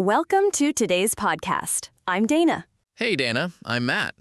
Welcome to today's podcast. I'm Dana. Hey Dana, I'm Matt.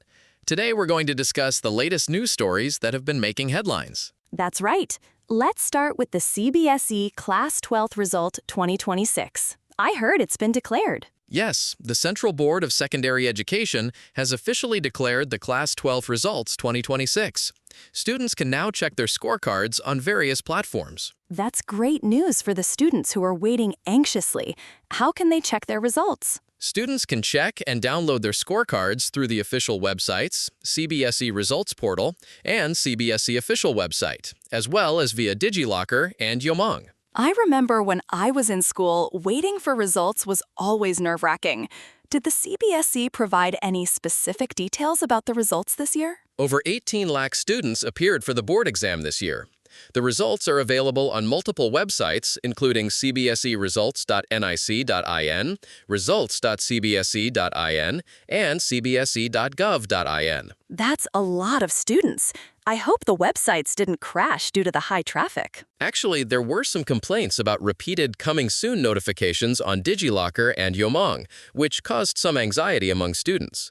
Today we're going to discuss the latest news stories that have been making headlines. That's right. Let's start with the CBSE Class 12th result 2026. I heard it's been declared. Yes, the Central Board of Secondary Education has officially declared the Class 12 results 2026. Students can now check their scorecards on various platforms. That's great news for the students who are waiting anxiously. How can they check their results? Students can check and download their scorecards through the official websites, CBSE Results Portal, and CBSE official website, as well as via DigiLocker and Yomong. I remember when I was in school, waiting for results was always nerve-wracking. Did the CBSE provide any specific details about the results this year? Over 18 lakh students appeared for the board exam this year. The results are available on multiple websites, including cbseresults.nic.in, results.cbse.in, and cbse.gov.in. That's a lot of students. I hope the websites didn't crash due to the high traffic. Actually, there were some complaints about repeated coming soon notifications on DigiLocker and Yomong, which caused some anxiety among students.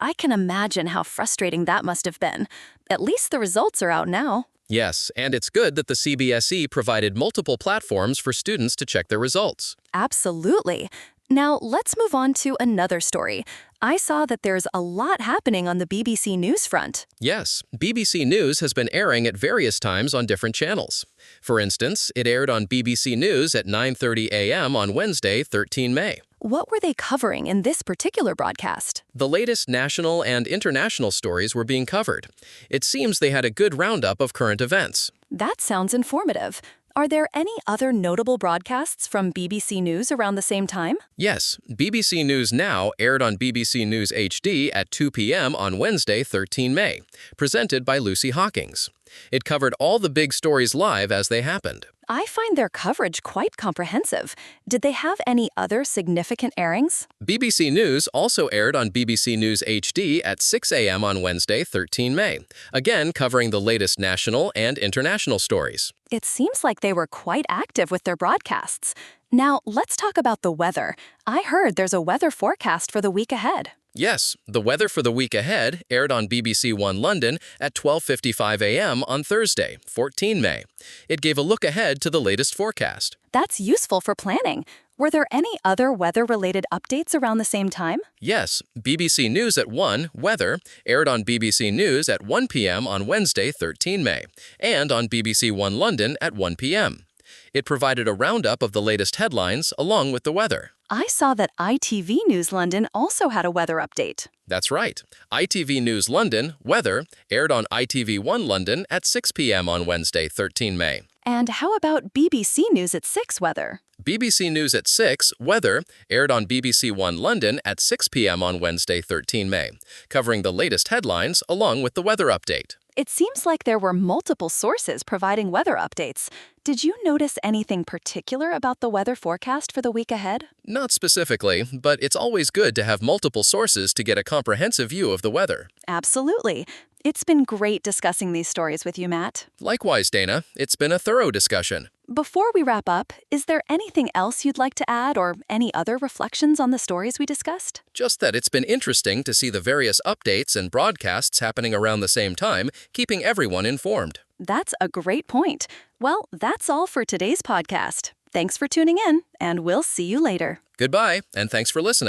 I can imagine how frustrating that must have been. At least the results are out now. Yes, and it's good that the CBSE provided multiple platforms for students to check their results. Absolutely. Now, let's move on to another story. I saw that there's a lot happening on the BBC News front. Yes, BBC News has been airing at various times on different channels. For instance, it aired on BBC News at 9:30 a.m. on Wednesday, 13 May. What were they covering in this particular broadcast? The latest national and international stories were being covered. It seems they had a good roundup of current events. That sounds informative. Are there any other notable broadcasts from BBC News around the same time? Yes, BBC News Now aired on BBC News HD at 2 p.m. on Wednesday, 13 May, presented by Lucy Hawkins. It covered all the big stories live as they happened. I find their coverage quite comprehensive. Did they have any other significant airings? BBC News also aired on BBC News HD at 6 a.m. on Wednesday, 13 May, again covering the latest national and international stories. It seems like they were quite active with their broadcasts. Now, let's talk about the weather. I heard there's a weather forecast for the week ahead. Yes, the weather for the week ahead aired on BBC One London at 12:55 a.m. on Thursday, 14 May. It gave a look ahead to the latest forecast. That's useful for planning. Were there any other weather-related updates around the same time? Yes, BBC News at 1, Weather, aired on BBC News at 1 p.m. on Wednesday, 13 May, and on BBC One London at 1 p.m. It provided a roundup of the latest headlines along with the weather. I saw that ITV News London also had a weather update. That's right. ITV News London, Weather, aired on ITV1 London at 6 p.m. on Wednesday, 13 May. And how about BBC News at 6 weather? BBC News at 6, Weather, aired on BBC One London at 6 p.m. on Wednesday, 13 May, covering the latest headlines along with the weather update. It seems like there were multiple sources providing weather updates. Did you notice anything particular about the weather forecast for the week ahead? Not specifically, but it's always good to have multiple sources to get a comprehensive view of the weather. Absolutely. It's been great discussing these stories with you, Matt. Likewise, Dana. It's been a thorough discussion. Before we wrap up, is there anything else you'd like to add or any other reflections on the stories we discussed? Just that it's been interesting to see the various updates and broadcasts happening around the same time, keeping everyone informed. That's a great point. Well, that's all for today's podcast. Thanks for tuning in, and we'll see you later. Goodbye, and thanks for listening.